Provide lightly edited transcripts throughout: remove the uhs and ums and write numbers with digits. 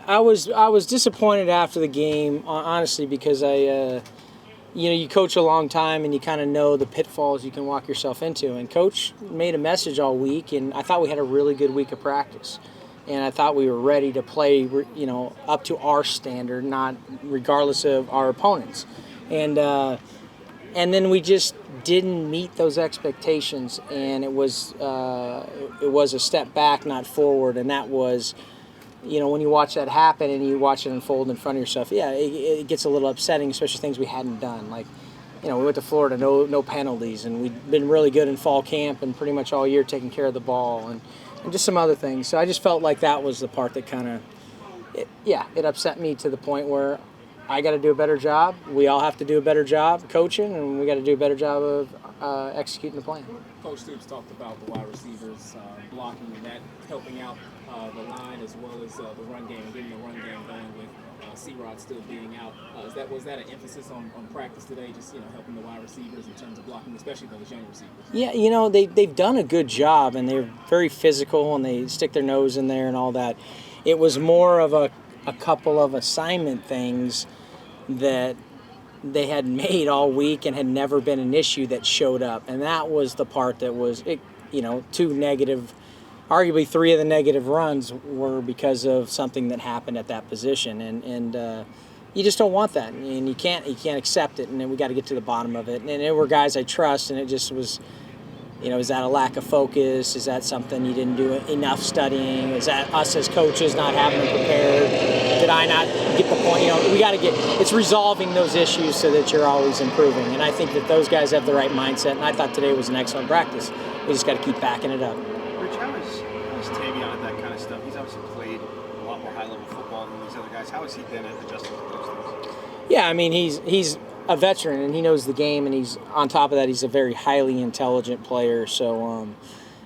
I was disappointed after the game, honestly, because you coach a long time and you kind of know the pitfalls you can walk yourself into. And Coach made a message all week, and I thought we had a really good week of practice. And I thought we were ready to play, up to our standard, not regardless of our opponents. And then we just didn't meet those expectations, and it was a step back, not forward. And that was, when you watch that happen and you watch it unfold in front of yourself, it gets a little upsetting, especially things we hadn't done. Like, we went to Florida, no penalties, and we'd been really good in fall camp and pretty much all year taking care of the ball and just some other things. So I just felt like that was the part that kind of, it upset me to the point where I got to do a better job. We all have to do a better job coaching, and we got to do a better job of executing the plan. Coach Stoops talked about the wide receivers blocking and that helping out the line as well as the run game, getting the run game going with C-Rod still being out. Was that an emphasis on practice today, just helping the wide receivers in terms of blocking, especially those young receivers? Yeah, they've done a good job, and they're very physical, and they stick their nose in there and all that. It was more of a couple of assignment things that they had made all week and had never been an issue that showed up, and that was the part that was, two negative. Arguably, 3 of the negative runs were because of something that happened at that position, and you just don't want that, and you can't accept it, and then we got to get to the bottom of it. And there were guys I trust, and it just was, is that a lack of focus? Is that something you didn't do enough studying? Is that us as coaches not having them prepared? Did I not get the point? We got to it's resolving those issues so that you're always improving, and I think that those guys have the right mindset, and I thought today was an excellent practice. We just got to keep backing it up. Rich, how is Tavion at that kind of stuff? He's obviously played a lot more high-level football than these other guys. How has he been at adjusting to those things? Yeah, I mean, he's a veteran, and he knows the game, and he's on top of that, he's a very highly intelligent player. So,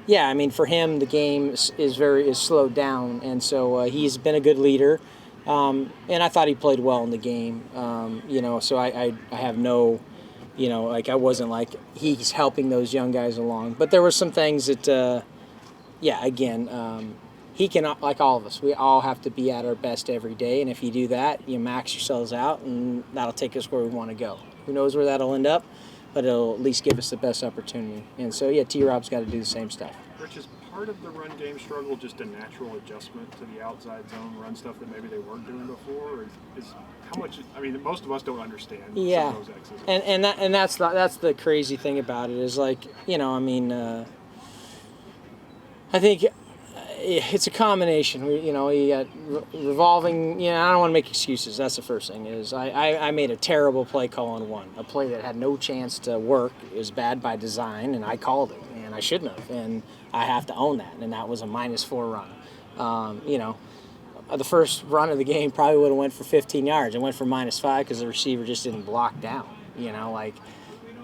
I mean, for him, the game is slowed down, and so he's been a good leader. And I thought he played well in the game. So I have no, I wasn't like he's helping those young guys along. But there were some things that, he can, like all of us, we all have to be at our best every day. And if you do that, you max yourselves out, and that'll take us where we want to go. Who knows where that'll end up, but it'll at least give us the best opportunity. And so, T-Rob's got to do the same stuff. Rich, is part of the run game struggle just a natural adjustment to the outside zone run stuff that maybe they weren't doing before? Or is how much? I mean, most of us don't understand some of those X's. And that's the crazy thing about it is, like, I think it's a combination. You got revolving. I don't want to make excuses. That's the first thing. Is I made a terrible play call on one, a play that had no chance to work. It was bad by design, and I called it, and I shouldn't have, and I have to own that. And that was a -4 run. The first run of the game probably would have went for 15 yards. It went for -5 because the receiver just didn't block down.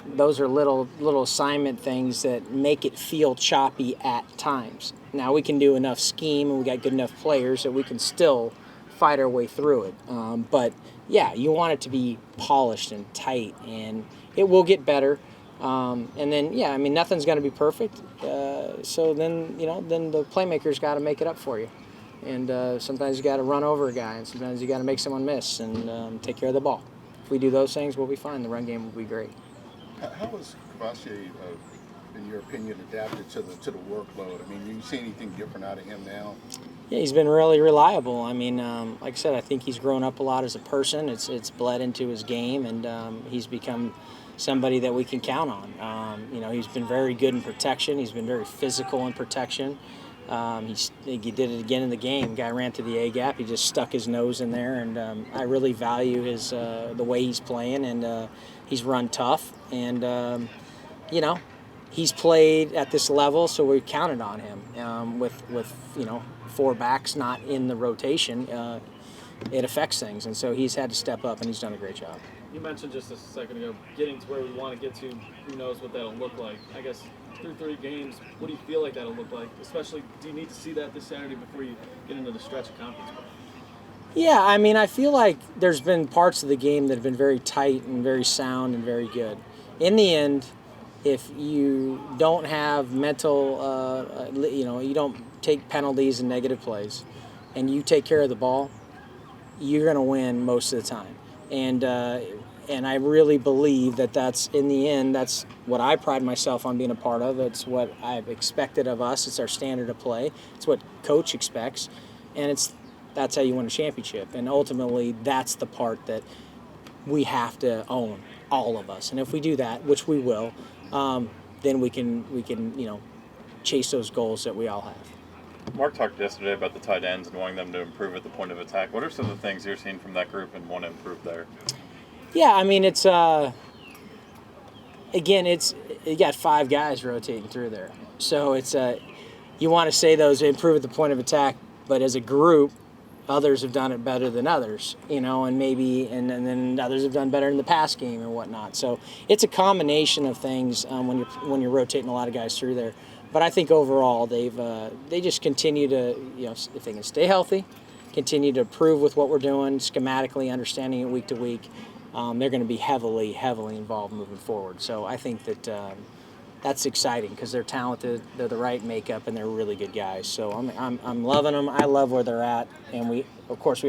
Those are little assignment things that make it feel choppy at times. Now we can do enough scheme, and we got good enough players that we can still fight our way through it. But you want it to be polished and tight, and it will get better. And then nothing's going to be perfect. So then the playmaker's got to make it up for you. And sometimes you got to run over a guy, and sometimes you got to make someone miss and take care of the ball. If we do those things, we'll be fine. The run game will be great. How was Kvasse, in your opinion, adapted to the workload? I mean, you see anything different out of him now? Yeah, he's been really reliable. I mean, like I said, I think he's grown up a lot as a person. It's bled into his game, and he's become somebody that we can count on. He's been very good in protection. He's been very physical in protection. He did it again in the game. Guy ran to the A gap. He just stuck his nose in there, and I really value his the way he's playing, and he's run tough, and he's played at this level, so we counted on him. With 4 backs not in the rotation, it affects things, and so he's had to step up, and he's done a great job. You mentioned just a second ago getting to where we want to get to. Who knows what that'll look like? I guess through 3 games, what do you feel like that'll look like? Especially, do you need to see that this Saturday before you get into the stretch of conference play? Yeah, I mean, I feel like there's been parts of the game that have been very tight and very sound and very good. In the end, if you don't have mental, you don't take penalties and negative plays, and you take care of the ball, you're going to win most of the time. And I really believe that that's, in the end, that's what I pride myself on being a part of. It's what I've expected of us. It's our standard of play. It's what coach expects. And that's how you win a championship. And ultimately, that's the part that we have to own, all of us. And if we do that, which we will, then we can chase those goals that we all have. Mark talked yesterday about the tight ends and wanting them to improve at the point of attack. What are some of the things you're seeing from that group and want to improve there? Yeah, I mean, it's you got 5 guys rotating through there, so it's you want to say those improve at the point of attack, but as a group, others have done it better than others, and then others have done better in the pass game and whatnot. So it's a combination of things when you're rotating a lot of guys through there. But I think overall they just continue to, if they can stay healthy, continue to improve with what we're doing schematically, understanding it week to week. They're going to be heavily involved moving forward. So I think that that's exciting because they're talented, they're the right makeup, and they're really good guys. So I'm loving them. I love where they're at, and we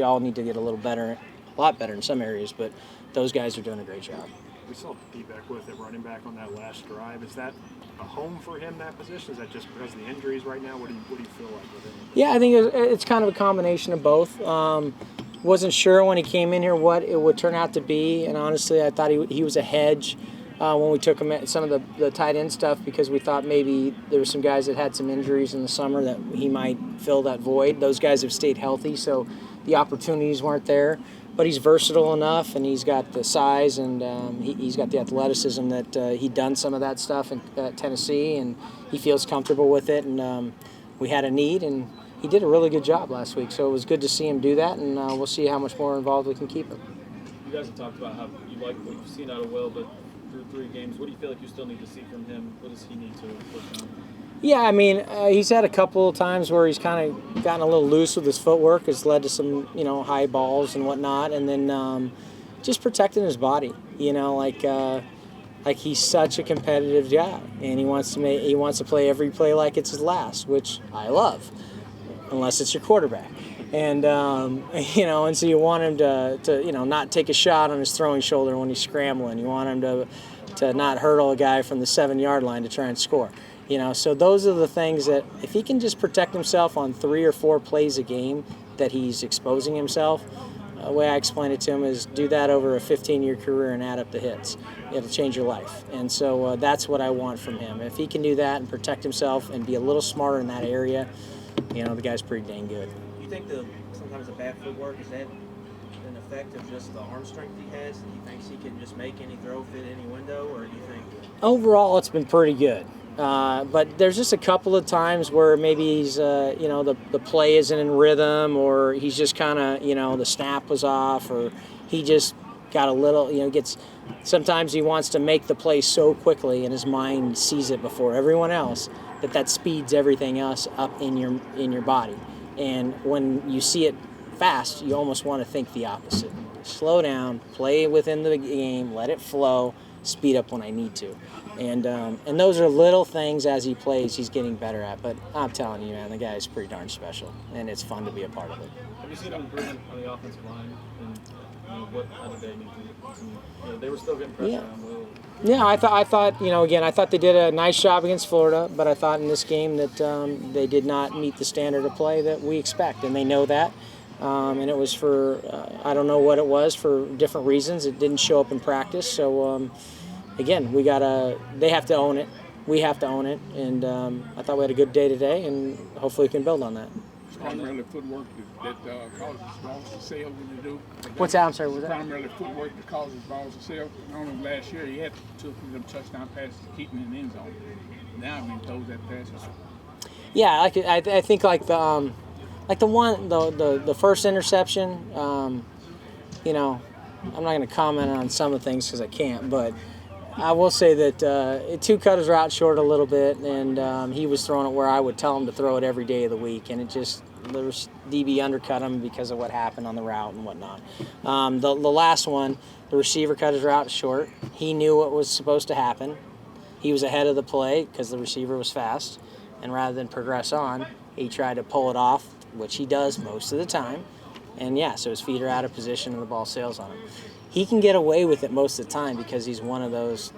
all need to get a lot better in some areas, but those guys are doing a great job. We saw Beck at running back on that last drive. Is that a home for him, that position? Is that just because of the injuries right now? What do you feel like with him? Yeah, I think it's kind of a combination of both. Wasn't sure when he came in here what it would turn out to be, and honestly, I thought he was a hedge when we took him at some of the tight end stuff because we thought maybe there were some guys that had some injuries in the summer that he might fill that void. Those guys have stayed healthy, so the opportunities weren't there. But he's versatile enough, and he's got the size, and he's got the athleticism that he'd done some of that stuff at Tennessee, and he feels comfortable with it. And we had a need, and he did a really good job last week. So it was good to see him do that, and we'll see how much more involved we can keep him. You guys have talked about how you like what you've seen out of Will, but through 3 games, what do you feel like you still need to see from him? What does he need to work on? Yeah, I mean, he's had a couple of times where he's kind of gotten a little loose with his footwork. It's led to some, high balls and whatnot. And then just protecting his body, like he's such a competitive guy, and he wants to play every play like it's his last, which I love, unless it's your quarterback. And and so you want him to not take a shot on his throwing shoulder when he's scrambling. You want him to not hurdle a guy from the 7-yard line to try and score. So those are the things that if he can just protect himself on 3 or 4 plays a game that he's exposing himself, the way I explain it to him is do that over a 15-year career and add up the hits. It'll change your life. And so that's what I want from him. If he can do that and protect himself and be a little smarter in that area, the guy's pretty dang good. You think sometimes the bad footwork, is that an effect of just the arm strength he has, and he thinks he can just make any throw fit any window, or do you think? Overall, it's been pretty good. But there's just a couple of times where maybe he's, the play isn't in rhythm, or he's just kind of, the snap was off, or he just got a little, sometimes he wants to make the play so quickly and his mind sees it before everyone else that speeds everything else up in your body. And when you see it fast, you almost want to think the opposite. Slow down, play within the game, let it flow, speed up when I need to. And those are little things as he plays he's getting better at. But I'm telling you, man, the guy is pretty darn special, and it's fun to be a part of it. Have you seen an improvement on the offensive line? And how did they need to? They were still getting pressure on Will. Yeah, I thought I thought they did a nice job against Florida, but I thought in this game that they did not meet the standard of play that we expect, and they know that. And it was for I don't know what it was for different reasons. It didn't show up in practice, so. Again, they have to own it. We have to own it. And I thought we had a good day today, and hopefully we can build on that. It's primarily footwork that causes balls to sail when you do. What's that? I'm sorry, what was that? Primarily footwork that causes balls to sail. Only last year he had 2 of them touchdown passes to keep him in the end zone. Now I've been told that pass. Yeah, I think like the the first interception. I'm not going to comment on some of the things because I can't, but I will say that 2 cut his route short a little bit, and he was throwing it where I would tell him to throw it every day of the week, and DB undercut him because of what happened on the route and whatnot. The last one, the receiver cut his route short. He knew what was supposed to happen. He was ahead of the play because the receiver was fast, and rather than progress on, he tried to pull it off, which he does most of the time, And yeah, so his feet are out of position and the ball sails on him. He can get away with it most of the time because he's one of those